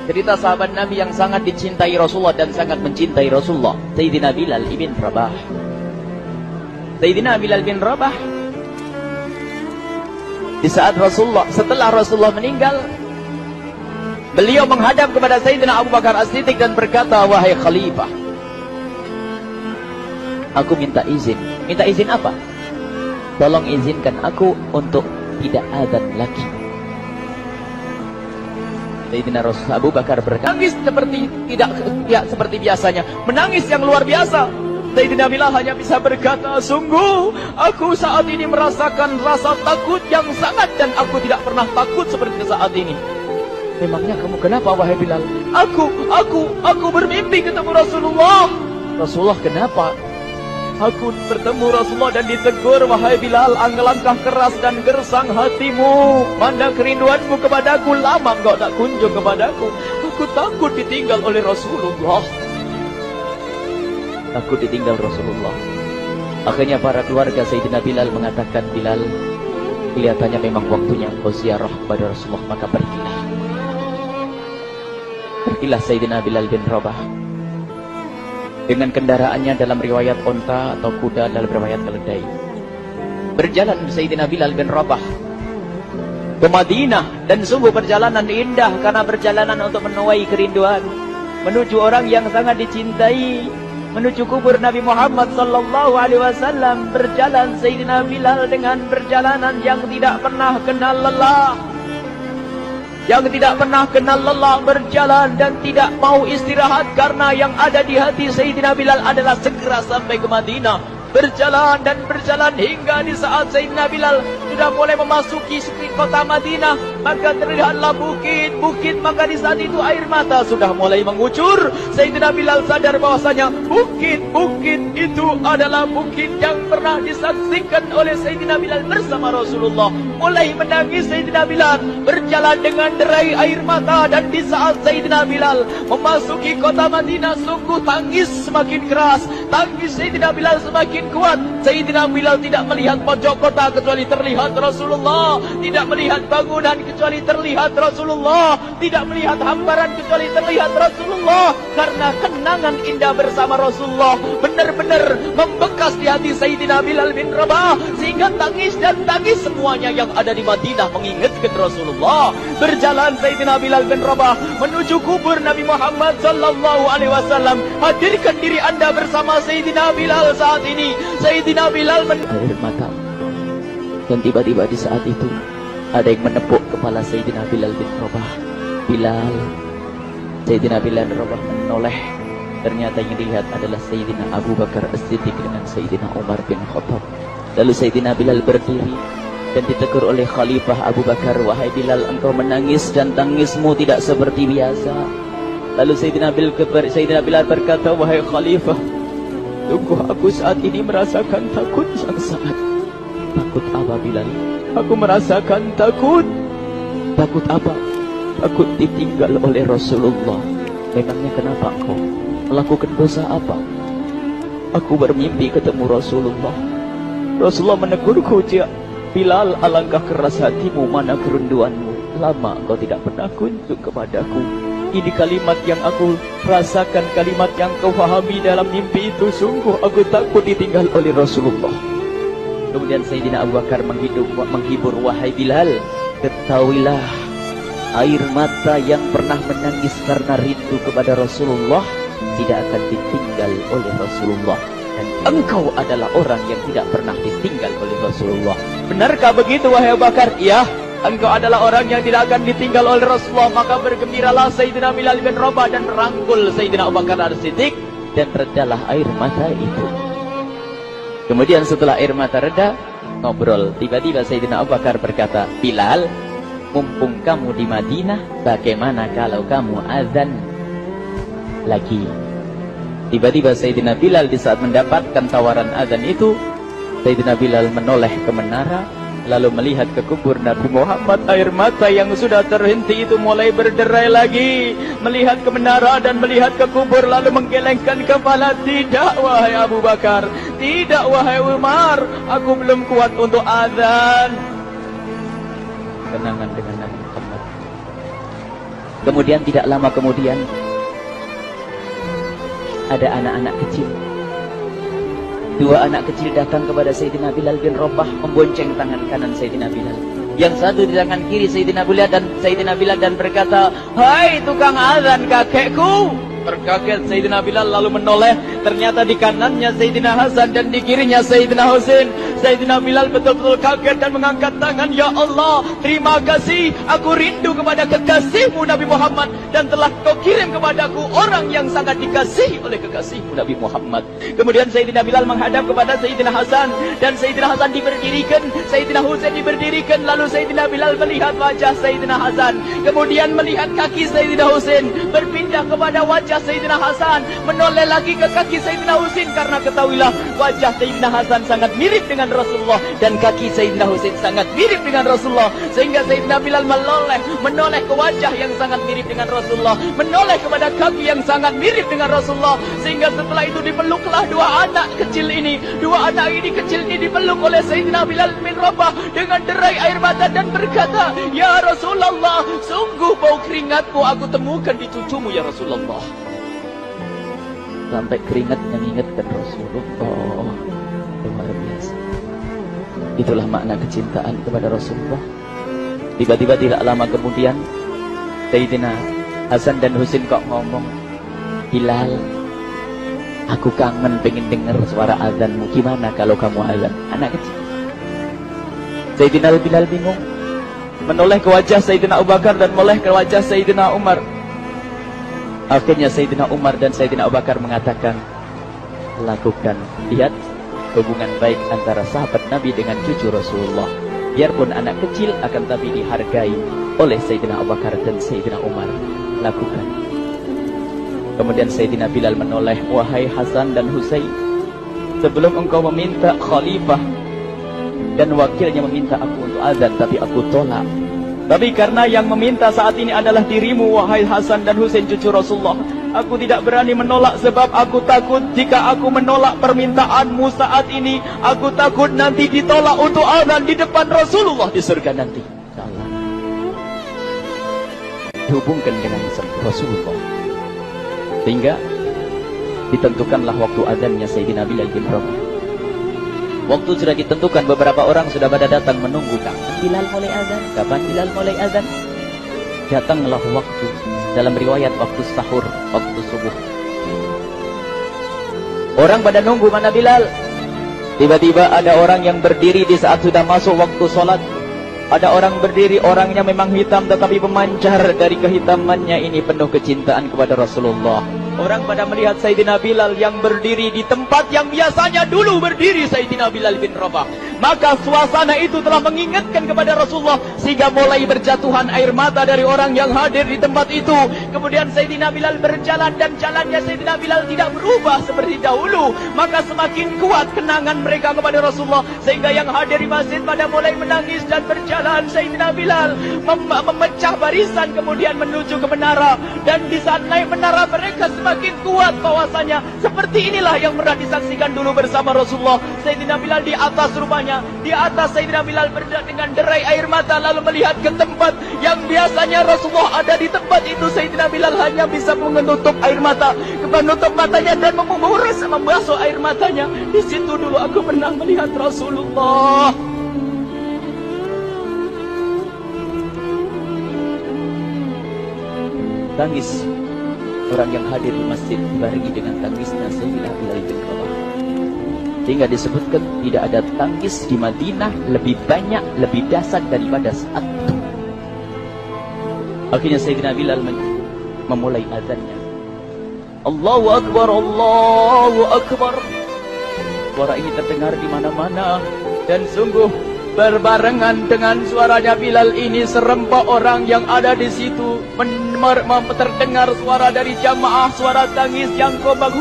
Cerita sahabat Nabi yang sangat dicintai Rasulullah dan sangat mencintai Rasulullah, Sayyidina Bilal ibn Rabah. Sayyidina Bilal bin Rabah, di saat setelah Rasulullah meninggal, beliau menghadap kepada Sayyidina Abu Bakar As-Siddiq dan berkata, wahai khalifah, aku minta izin. Minta izin apa? Tolong izinkan aku untuk tidak azan lagi. Sayyidina Abu Bakar berkata, menangis tidak seperti biasanya, menangis yang luar biasa. Sayyidina Bilal hanya bisa berkata, sungguh aku saat ini merasakan rasa takut yang sangat, dan aku tidak pernah takut seperti saat ini. Memangnya kamu kenapa wahai Bilal? Aku bermimpi ketemu Rasulullah. Rasulullah kenapa? Aku bertemu Rasulullah dan ditegur, wahai Bilal, langkah keras dan gersang hatimu. Mana kerinduanmu kepadaku, lama engkau tak kunjung kepadaku. Aku takut ditinggal oleh Rasulullah. Takut ditinggal Rasulullah. Akhirnya para keluarga Sayyidina Bilal mengatakan, Bilal, kelihatannya memang waktunya engkau ziarah kepada Rasulullah, maka pergilah. Pergilah Sayyidina Bilal bin Rabah dengan kendaraannya, dalam riwayat onta atau kuda, dalam riwayat keledai. Berjalan Sayyidina Bilal bin Rabah ke Madinah, dan sungguh perjalanan indah karena perjalanan untuk menuai kerinduan, menuju orang yang sangat dicintai, menuju kubur Nabi Muhammad sallallahu alaihi wasallam. Berjalan Sayyidina Bilal dengan perjalanan yang tidak pernah kenal lelah, yang tidak pernah kenal lelah, berjalan dan tidak mau istirahat, karena yang ada di hati Sayyidina Bilal adalah segera sampai ke Madinah. Berjalan dan berjalan hingga di saat Sayyidina Bilal sudah mulai memasuki kota Madinah, maka terlihatlah bukit-bukit, maka di saat itu air mata sudah mulai mengucur. Sayyidina Bilal sadar bahwasanya bukit-bukit itu adalah bukit yang pernah disaksikan oleh Sayyidina Bilal bersama Rasulullah. Mulai menangis Sayyidina Bilal, berjalan dengan derai air mata, dan di saat Sayyidina Bilal memasuki kota Madinah, sungguh tangis semakin keras, tangis Sayyidina Bilal semakin kuat. Sayyidina Bilal tidak melihat pojok kota kecuali terlihat Rasulullah, tidak melihat bangunan kecuali terlihat Rasulullah, tidak melihat hamparan kecuali terlihat Rasulullah, karena kenangan indah bersama Rasulullah benar-benar membekas di hati Sayyidina Bilal bin Rabah, sehingga tangis dan tangis semuanya yang ada di Madinah mengingatkan Rasulullah. Berjalan Sayyidina Bilal bin Rabah menuju kubur Nabi Muhammad sallallahu alaihi wasallam. Hadirkan diri Anda bersama Sayyidina Bilal saat ini. Sayyidina Bilal air mata, dan tiba-tiba di saat itu ada yang menepuk kepala Sayyidina Bilal bin Rabah. Bilal. Sayyidina Bilal bin Rabah menoleh. Ternyata yang dilihat adalah Sayyidina Abu Bakar As-Siddiq dengan Sayyidina Umar bin Khattab. Lalu Sayyidina Bilal berdiri dan ditegur oleh Khalifah Abu Bakar, wahai Bilal, engkau menangis dan tangismu tidak seperti biasa. Lalu Sayyidina Bilal berkata, wahai Khalifah, sungguh aku saat ini merasakan takut yang sangat. Takut apa Bilal? Aku merasakan takut. Takut apa? Takut ditinggal oleh Rasulullah. Memangnya kenapa engkau melakukan dosa apa? Aku bermimpi ketemu Rasulullah. Rasulullah menegurku, Bilal, alangkah keras hatimu, mana kerinduanmu. Lama engkau tidak pernah kunjung kepadaku. Ini kalimat yang aku rasakan, kalimat yang kau fahami dalam mimpi itu. Sungguh aku takut ditinggal oleh Rasulullah. Kemudian Sayyidina Abu Bakar menghibur, wahai Bilal, ketahuilah, air mata yang pernah menangis karena rindu kepada Rasulullah tidak akan ditinggal oleh Rasulullah. Dan engkau adalah orang yang tidak pernah ditinggal oleh Rasulullah. Benarkah begitu wahai Abu Bakar? Ya, engkau adalah orang yang tidak akan ditinggal oleh Rasulullah. Maka bergembiralah Sayyidina Bilal bin Rabah dan merangkul Sayyidina Abu Bakar As-Siddiq, dan redalah air mata itu. Kemudian setelah air mata reda, ngobrol. Tiba-tiba Sayyidina Abu Bakar berkata, Bilal, mumpung kamu di Madinah, bagaimana kalau kamu azan lagi? Tiba-tiba Sayyidina Bilal di saat mendapatkan tawaran azan itu, Sayyidina Bilal menoleh ke menara, lalu melihat ke kubur Nabi Muhammad. Air mata yang sudah terhenti itu mulai berderai lagi. Melihat ke menara dan melihat ke kubur, lalu menggelengkan kepala. Tidak wahai Abu Bakar, tidak wahai Umar, aku belum kuat untuk azan. Kenangan dengan Nabi Muhammad, Kemudian tidak lama kemudian ada anak-anak kecil. Dua anak kecil datang kepada Sayyidina Bilal bin Rabah membonceng tangan kanan Sayyidina Bilal. Yang satu di tangan kiri Sayyidina Bilal dan berkata, "Hai tukang azan kakekku." Terkaget Sayyidina Bilal lalu menoleh. Ternyata di kanannya Sayyidina Hasan dan di kirinya Sayyidina Husain. Sayyidina Bilal betul-betul kaget dan mengangkat tangan. Ya Allah, terima kasih. Aku rindu kepada kekasihmu Nabi Muhammad. Dan telah kau kirim kepadaku orang yang sangat dikasihi oleh kekasihmu Nabi Muhammad. Kemudian Sayyidina Bilal menghadap kepada Sayyidina Hasan. Dan Sayyidina Hasan diberdirikan. Sayyidina Husain diberdirikan. Lalu Sayyidina Bilal melihat wajah Sayyidina Hasan. Kemudian melihat kaki Sayyidina Husain. Berpindah kepada wajah Sayyidina Hasan, menoleh lagi ke kaki Sayyidina Husain, karena ketahuilah wajah Sayyidina Hasan sangat mirip dengan Rasulullah dan kaki Sayyidina Husain sangat mirip dengan Rasulullah, sehingga Sayyidina Bilal menoleh ke wajah yang sangat mirip dengan Rasulullah, menoleh kepada kaki yang sangat mirip dengan Rasulullah, sehingga setelah itu dipeluklah dua anak kecil ini dipeluk oleh Sayyidina Bilal bin Rabah dengan derai air mata dan berkata, "Ya Rasulullah, sungguh bau keringatmu aku temukan di cucumu ya Rasulullah." Sampai keringat mengingatkan Rasulullah. Luar biasa. Itulah makna kecintaan kepada Rasulullah. Tiba-tiba tidak lama kemudian Sayyidina Hasan dan Husain kok ngomong, "Bilal, aku kangen pengen dengar suara azanmu. Gimana kalau kamu azan?" Anak kecil. Sayyidina Bilal bingung, menoleh ke wajah Sayyidina Abu Bakar dan menoleh ke wajah Sayyidina Umar. Akhirnya Sayyidina Umar dan Sayyidina Abu Bakar mengatakan, "Lakukan, lihat hubungan baik antara sahabat Nabi dengan cucu Rasulullah. Biarpun anak kecil akan tapi dihargai oleh Sayyidina Abu Bakar dan Sayyidina Umar. Lakukan." Kemudian Sayyidina Bilal menoleh, "Wahai Hasan dan Husain, sebelum engkau meminta khalifah dan wakilnya meminta aku untuk azan, tapi aku tolak. Tapi karena yang meminta saat ini adalah dirimu, wahai Hasan dan Husain cucu Rasulullah, aku tidak berani menolak sebab aku takut jika aku menolak permintaanmu saat ini, aku takut nanti ditolak untuk azan di depan Rasulullah di surga nanti." Allah dihubungkan dengan Rasulullah, sehingga ditentukanlah waktu azannya Sayyidina Bilal bin Rabah. Waktu sudah ditentukan, beberapa orang sudah pada datang menunggu. Kapan Bilal mulai azan? Kapan Bilal mulai azan? Datanglah waktu, dalam riwayat waktu sahur, waktu subuh. Orang pada nunggu mana Bilal. Tiba-tiba ada orang yang berdiri di saat sudah masuk waktu sholat. Ada orang berdiri, orangnya memang hitam tetapi memancar dari kehitamannya ini penuh kecintaan kepada Rasulullah. Orang pada melihat Sayyidina Bilal yang berdiri di tempat yang biasanya dulu berdiri Sayyidina Bilal bin Rabah. Maka suasana itu telah mengingatkan kepada Rasulullah, sehingga mulai berjatuhan air mata dari orang yang hadir di tempat itu. Kemudian Sayyidina Bilal berjalan dan jalannya Sayyidina Bilal tidak berubah seperti dahulu. Maka semakin kuat kenangan mereka kepada Rasulullah, sehingga yang hadir di masjid pada mulai menangis dan berjalan. Sayyidina Bilal memecah barisan kemudian menuju ke menara. Dan di saat naik menara mereka semakin kuat bahwasanya seperti inilah yang pernah disaksikan dulu bersama Rasulullah. Sayyidina Bilal di atas rumahnya, di atas Sayyidina Bilal berada dengan derai air mata lalu melihat ke tempat yang biasanya Rasulullah ada di tempat itu. Sayyidina Bilal hanya bisa menutup air mata, menutup matanya dan membasuh air matanya. Di situ dulu aku pernah melihat Rasulullah. Tangis orang yang hadir di masjid dibarengi dengan tangisnya Sayyidina Bilal bin Rabah. Sehingga disebutkan tidak ada tangis di Madinah lebih banyak, lebih dahsyat daripada saat itu. Akhirnya Sayyidina Bilal memulai azannya. Allahu Akbar, Allahu Akbar. Suara ini terdengar di mana-mana dan sungguh berbarengan dengan suaranya Bilal ini serempak orang yang ada di situ terdengar suara dari jamaah, suara tangis yang kompak.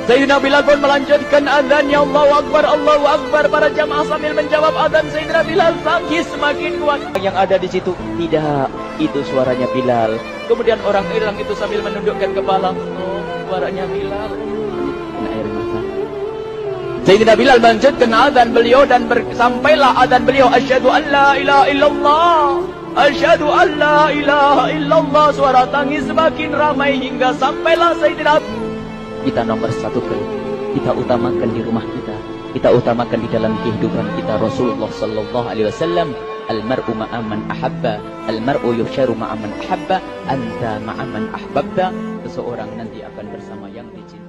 Sayyidina Bilal pun melanjutkan azannya. Allahu Akbar, Allahu Akbar. Para jamaah sambil menjawab azan Sayyidina Bilal, tangis semakin kuat. Yang ada di situ, tidak, itu suaranya Bilal. Kemudian orang-orang itu sambil menundukkan kepala, oh, suaranya Bilal. Air mata. Sayyidina Bilal melanjutkan azan beliau dan sampailah azan beliau, asyhadu an la ilaha illallah Asyhadu an la ilaha illallah. Suara tangis semakin ramai hingga sampailah Sayyidina. Kita nomor satu kita utamakan di rumah kita utamakan di dalam kehidupan kita. Rasulullah sallallahu alaihi wasallam, al-mar'u ma'aman ahabba, al-mar'u yusharu ma'aman ahabba, anta ma'aman ahbabta. Seseorang nanti akan bersama yang dicintai.